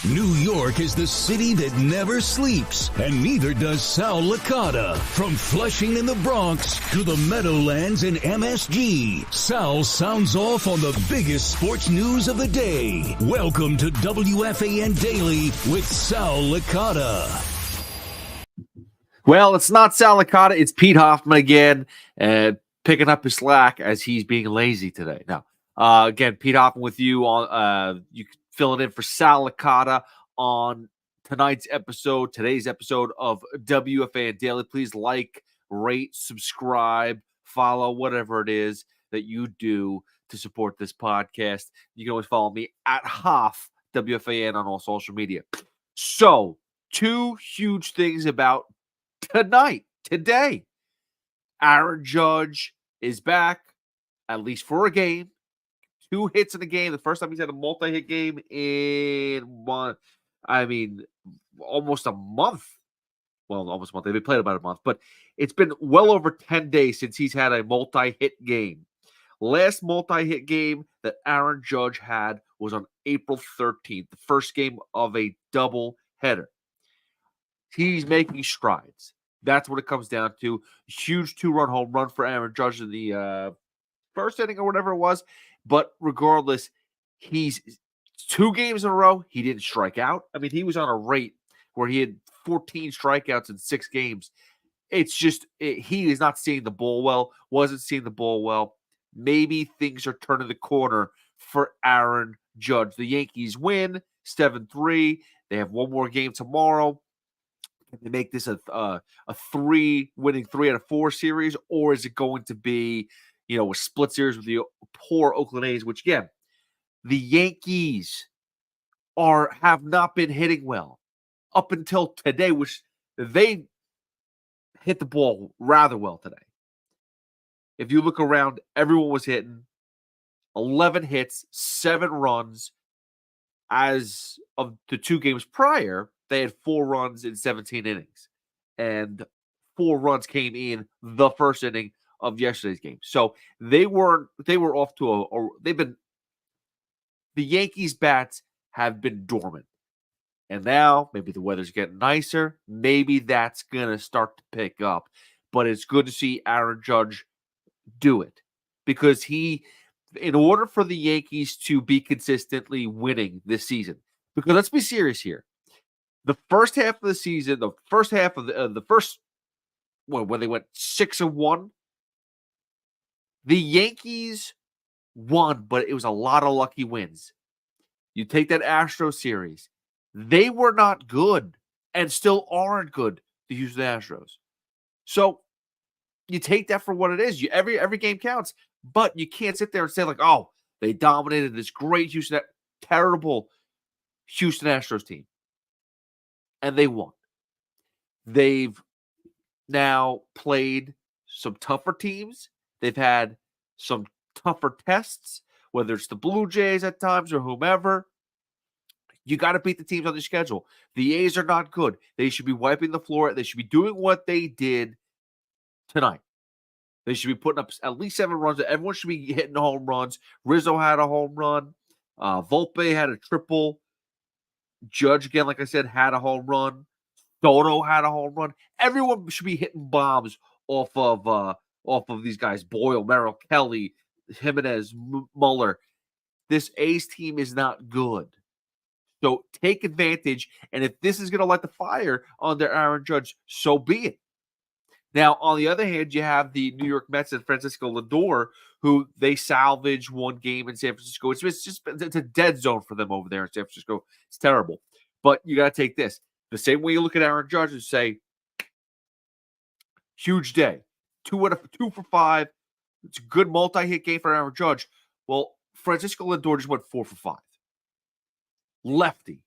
New York is the city that never sleeps, and neither does Sal Licata. From Flushing in the Bronx to the Meadowlands in MSG, Sal sounds off on the biggest sports news of the day. Welcome to WFAN Daily with Sal Licata. Well, it's not Sal Licata, it's Pete Hoffman again, picking up his slack as he's being lazy today. Now, again, Pete Hoffman with you on you filling in for Sal Licata on today's episode of WFAN Daily. Please like, rate, subscribe, follow, whatever it is that you do to support this podcast. You can always follow me at Hoff WFAN on all social media. So, two huge things about today. Aaron Judge is back, at least for a game. 2 hits in a game. The first time he's had a multi-hit game in almost a month. Well, almost a month. They've been playing about a month, but it's been well over 10 days since he's had a multi-hit game. Last multi-hit game that Aaron Judge had was on April 13th, the first game of a double header. He's making strides. That's what it comes down to. Huge 2-run home run for Aaron Judge in the first inning or whatever it was. But regardless, he's 2 games in a row. He didn't strike out. I mean, he was on a rate where he had 14 strikeouts in 6 games. It's just he is not seeing the ball well, wasn't seeing the ball well. Maybe things are turning the corner for Aaron Judge. The Yankees win 7-3. They have one more game tomorrow. Can they make this a 3 out of 4 series, or is it going to be, a split series with the poor Oakland A's? Which again, the Yankees have not been hitting well up until today, which they hit the ball rather well today. If you look around, everyone was hitting 11 hits, 7 runs. As of the 2 games prior, they had 4 runs in 17 innings. And 4 runs came in the first inning of yesterday's game. So they were off to the Yankees bats have been dormant. And now maybe the weather's getting nicer. Maybe that's going to start to pick up. But it's good to see Aaron Judge do it, because in order for the Yankees to be consistently winning this season, because let's be serious here. The first half of the season, when they went 6-1, the Yankees won, but it was a lot of lucky wins. You take that Astros series, they were not good and still aren't good, the Houston Astros. So you take that for what it is. Every game counts, but you can't sit there and say like, oh, they dominated this great terrible Houston Astros team. And they won. They've now played some tougher teams. They've had some tougher tests, whether it's the Blue Jays at times or whomever. You got to beat the teams on the schedule. The A's are not good. They should be wiping the floor. They should be doing what they did tonight. They should be putting up at least 7 runs. Everyone should be hitting home runs. Rizzo had a home run. Volpe had a triple. Judge, again, like I said, had a home run. Soto had a home run. Everyone should be hitting bombs off of these guys. Boyle, Merrill, Kelly, Jimenez, Muller. This A's team is not good. So take advantage. And if this is going to light the fire under Aaron Judge, so be it. Now, on the other hand, you have the New York Mets and Francisco Lindor, who they salvaged one game in San Francisco. It's a dead zone for them over there in San Francisco. It's terrible. But you got to take this. The same way you look at Aaron Judge and say, huge day. 2 for 5. It's a good multi-hit game for Aaron Judge. Well, Francisco Lindor just went 4 for 5. Lefty.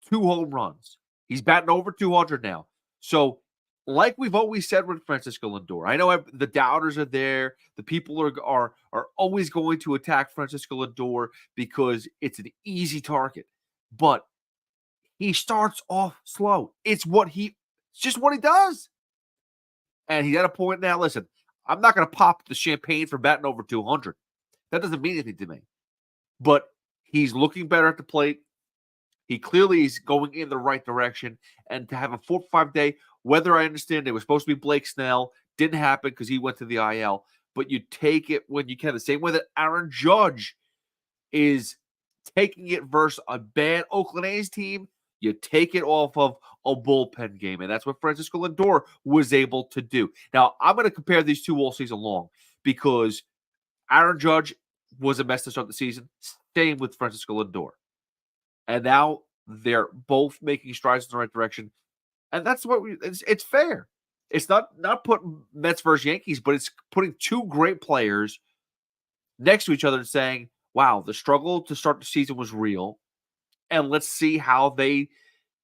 2 home runs. He's batting over 200 now. So, like we've always said with Francisco Lindor, I know the doubters are there. The people are always going to attack Francisco Lindor because it's an easy target. But he starts off slow. It's just what he does. And he's at a point now, listen, I'm not going to pop the champagne for batting over 200. That doesn't mean anything to me. But he's looking better at the plate. He clearly is going in the right direction. And to have a 4 or 5 day, whether I understand it was supposed to be Blake Snell, didn't happen because he went to the IL, but you take it when you can. The same way that Aaron Judge is taking it versus a bad Oakland A's team, you take it off of a bullpen game. And that's what Francisco Lindor was able to do. Now, I'm going to compare these two all season long because Aaron Judge was a mess to start the season. Same with Francisco Lindor. And now they're both making strides in the right direction. And that's what it's fair. It's not putting Mets versus Yankees, but it's putting two great players next to each other and saying, wow, the struggle to start the season was real. And let's see how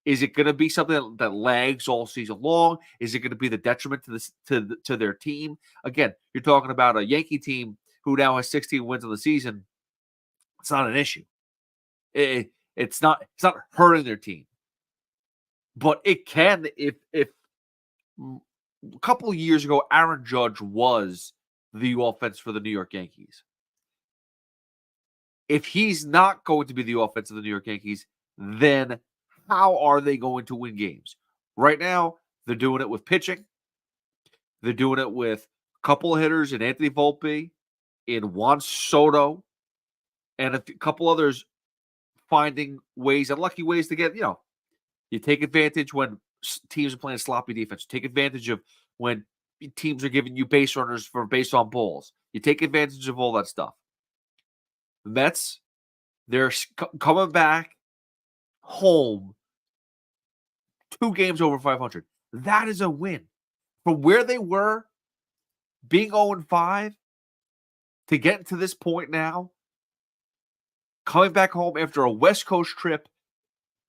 is it going to be something that lags all season long? Is it going to be the detriment to their team? Again, you're talking about a Yankee team who now has 16 wins in the season. It's not an issue. It's not hurting their team. But it can if a couple of years ago, Aaron Judge was the offense for the New York Yankees. If he's not going to be the offense of the New York Yankees, then how are they going to win games? Right now, they're doing it with pitching. They're doing it with a couple of hitters in Anthony Volpe, in Juan Soto, and a couple others finding ways, unlucky ways to get, you take advantage when teams are playing sloppy defense. You take advantage of when teams are giving you base runners for base on balls. You take advantage of all that stuff. The Mets, they're coming back home 2 games over 500. That is a win. From where they were, being 0-5, to get to this point now, coming back home after a West Coast trip,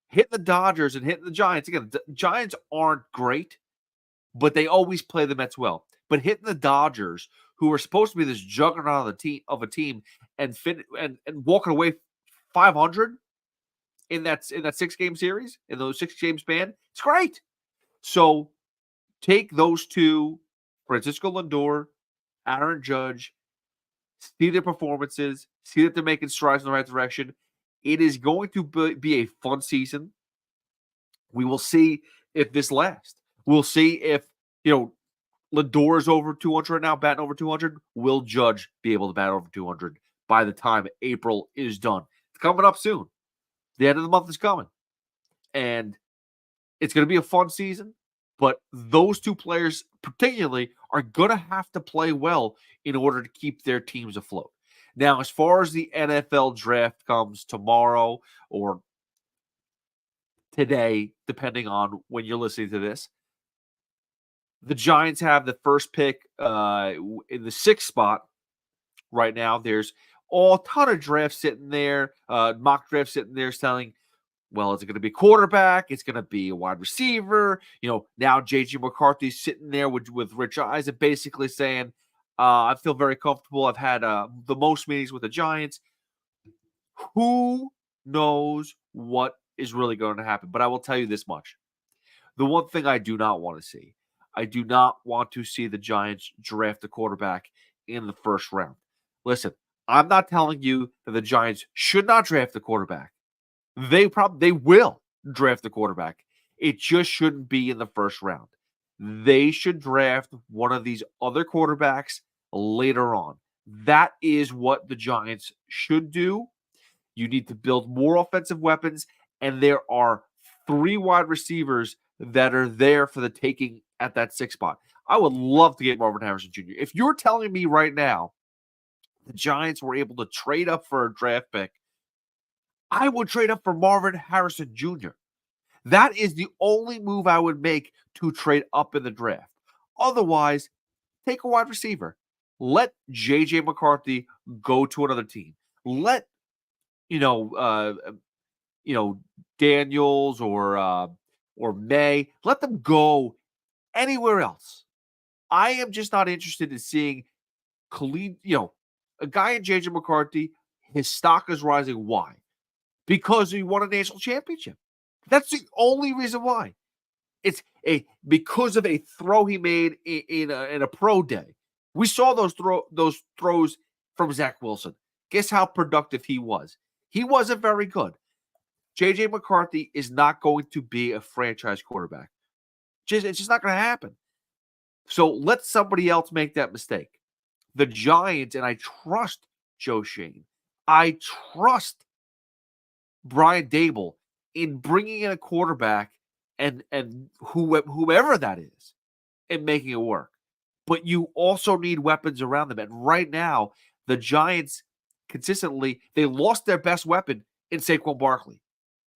hitting the Dodgers and hitting the Giants. Again, the Giants aren't great, but they always play the Mets well. But hitting the Dodgers, who are supposed to be this juggernaut of a team, and walking away 500 in that 6-game series, in those 6-game span, it's great. So take those two, Francisco Lindor, Aaron Judge, see their performances, see that they're making strides in the right direction. It is going to be a fun season. We will see if this lasts. We'll see if, Lindor is over 200 now, batting over 200. Will Judge be able to bat over 200 by the time April is done? It's coming up soon. The end of the month is coming. And it's going to be a fun season. But those two players particularly are going to have to play well in order to keep their teams afloat. Now, as far as the NFL draft comes tomorrow or today, depending on when you're listening to this, the Giants have the first pick in the 6th spot right now. There's a ton of drafts sitting there, mock drafts sitting there telling, well, is it going to be quarterback? It's going to be a wide receiver. Now J.J. McCarthy's sitting there with Rich Eisen basically saying, I feel very comfortable. I've had the most meetings with the Giants. Who knows what is really going to happen? But I will tell you this much. The one thing I do not want to see, I do not want to see the Giants draft a quarterback in the first round. Listen, I'm not telling you that the Giants should not draft a quarterback. They will draft the quarterback. It just shouldn't be in the first round. They should draft one of these other quarterbacks later on. That is what the Giants should do. You need to build more offensive weapons, and there are 3 wide receivers that are there for the taking at that 6th spot. I would love to get Marvin Harrison Jr. If you're telling me right now the Giants were able to trade up for a draft pick, I would trade up for Marvin Harrison Jr. That is the only move I would make to trade up in the draft. Otherwise, take a wide receiver. Let J.J. McCarthy go to another team. Let, Daniels or May, let them go anywhere else. I am just not interested in seeing a guy in J.J. McCarthy, his stock is rising. Why? Because he won a national championship. That's the only reason why. It's because of a throw he made in a pro day. We saw those throws from Zach Wilson. Guess how productive he was? He wasn't very good. J.J. McCarthy is not going to be a franchise quarterback. It's just not going to happen. So let somebody else make that mistake. The Giants, and I trust Joe Shane. I trust Brian Dable in bringing in a quarterback and whoever that is and making it work. But you also need weapons around them. And right now, the Giants consistently, they lost their best weapon in Saquon Barkley.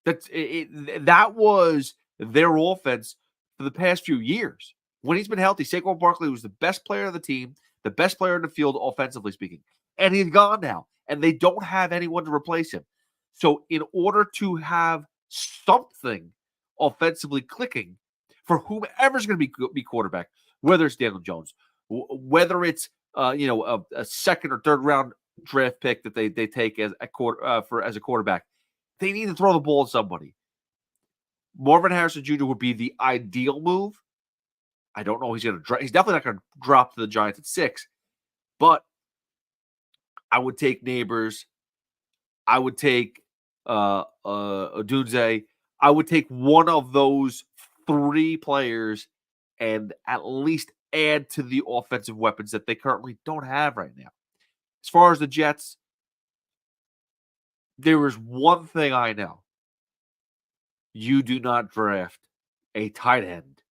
That was their offense for the past few years. When he's been healthy, Saquon Barkley was the best player of the team, the best player in the field, offensively speaking. And he's gone now, and they don't have anyone to replace him. So in order to have something offensively clicking for whomever's going to be quarterback, whether it's Daniel Jones, whether it's a second or third round draft pick that they take as a quarterback, they need to throw the ball at somebody. Marvin Harrison Jr. would be the ideal move. I don't know. He's definitely not going to drop to the Giants at 6, but I would take Neighbors. I would take Odunze. I would take one of those 3 players and at least add to the offensive weapons that they currently don't have right now. As far as the Jets, there is one thing I know. You do not draft a tight end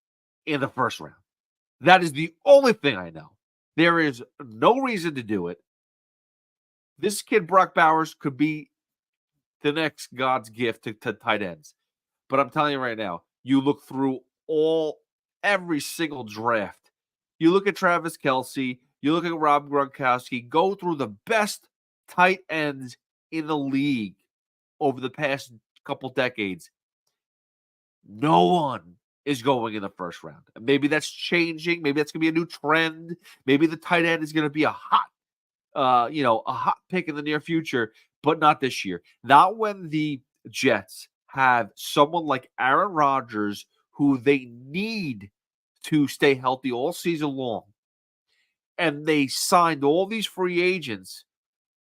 in the first round. That is the only thing I know. There is no reason to do it. This kid, Brock Bowers, could be the next God's gift to tight ends. But I'm telling you right now, you look through every single draft. You look at Travis Kelce, you look at Rob Gronkowski, go through the best tight ends in the league over the past couple decades. No one is going in the first round. Maybe that's changing. Maybe that's going to be a new trend. Maybe the tight end is going to be a hot pick in the near future, but not this year. Not when the Jets have someone like Aaron Rodgers, who they need to stay healthy all season long. And they signed all these free agents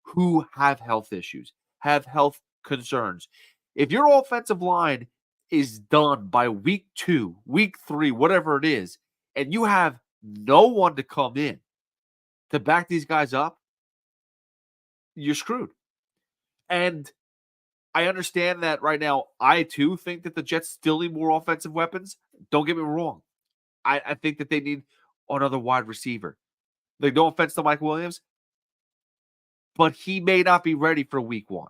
who have health issues, have health concerns. If your offensive line is done by week 2, week 3, whatever it is, and you have no one to come in to back these guys up, you're screwed. And I understand that right now. I, too, think that the Jets still need more offensive weapons. Don't get me wrong. I think that they need another wide receiver. Like, no offense to Mike Williams, but he may not be ready for week 1.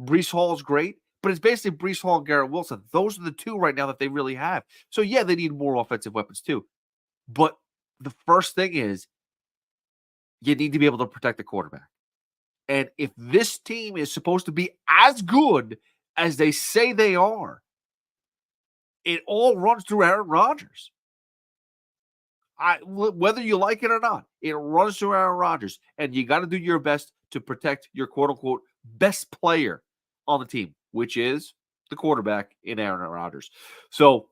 Breece Hall is great, but it's basically Breece Hall and Garrett Wilson. Those are the 2 right now that they really have. So, yeah, they need more offensive weapons, too. But the first thing is you need to be able to protect the quarterback. And if this team is supposed to be as good as they say they are, it all runs through Aaron Rodgers. Whether you like it or not, it runs through Aaron Rodgers. And you got to do your best to protect your quote-unquote best player on the team, which is the quarterback in Aaron Rodgers. So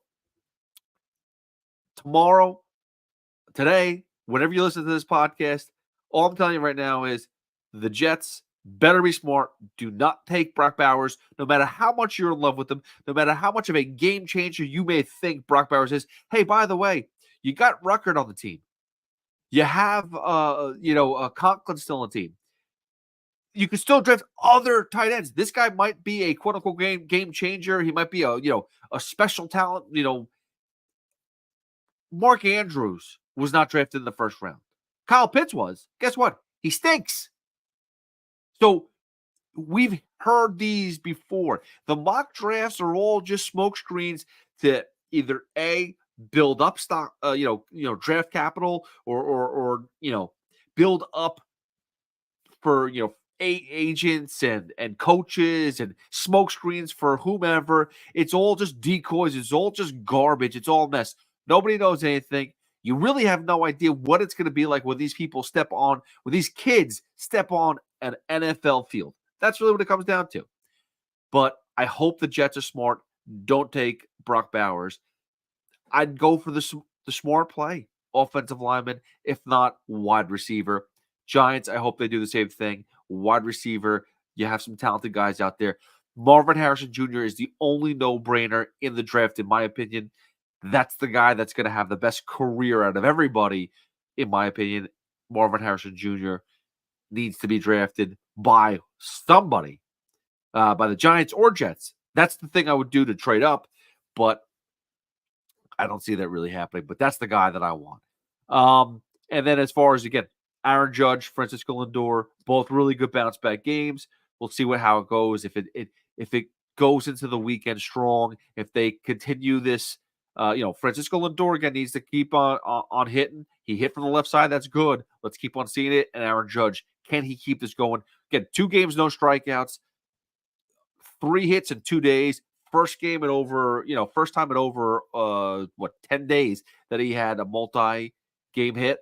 today, whenever you listen to this podcast, all I'm telling you right now is the Jets better be smart. Do not take Brock Bowers, no matter how much you're in love with him, no matter how much of a game changer you may think Brock Bowers is. Hey, by the way, you got Ruckert on the team. You have, Conklin still on the team. You can still draft other tight ends. This guy might be a quote-unquote game changer. He might be a special talent. Mark Andrews was not drafted in the first round. Kyle Pitts was. Guess what? He stinks. So we've heard these before. The mock drafts are all just smokescreens to either A, build up stock, draft capital, or build up for agents and coaches and smokescreens for whomever. It's all just decoys. It's all just garbage. It's all mess. Nobody knows anything. You really have no idea what it's going to be like when these kids step on an NFL field. That's really what it comes down to. But I hope the Jets are smart. Don't take Brock Bowers. I'd go for the smart play, offensive lineman, if not wide receiver. Giants, I hope they do the same thing. Wide receiver, you have some talented guys out there. Marvin Harrison Jr. is the only no-brainer in the draft, in my opinion. That's the guy that's going to have the best career out of everybody, in my opinion. Marvin Harrison Jr. needs to be drafted by somebody, by the Giants or Jets. That's the thing I would do to trade up, but I don't see that really happening. But that's the guy that I want. And then as far as, again, Aaron Judge, Francisco Lindor, both really good bounce-back games. We'll see how it goes. If it goes into the weekend strong, if they continue this, Francisco Lindor again needs to keep on hitting. He hit from the left side. That's good. Let's keep on seeing it. And Aaron Judge, can he keep this going? Again, 2 games, no strikeouts, 3 hits in 2 days. First time in over 10 days that he had a multi-game hit.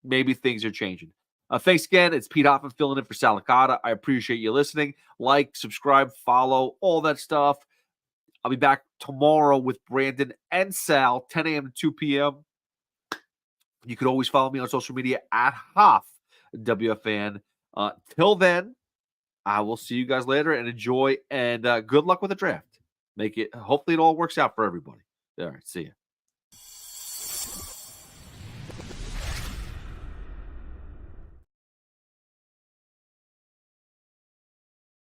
Maybe things are changing. Thanks again. It's Pete Hoffman filling in for Sal Licata. I appreciate you listening. Like, subscribe, follow, all that stuff. I'll be back tomorrow with Brandon and Sal, 10 a.m. to 2 p.m. You can always follow me on social media at Hoff WFAN. Till then, I will see you guys later and enjoy, and good luck with the draft. Hopefully it all works out for everybody. All right, see you.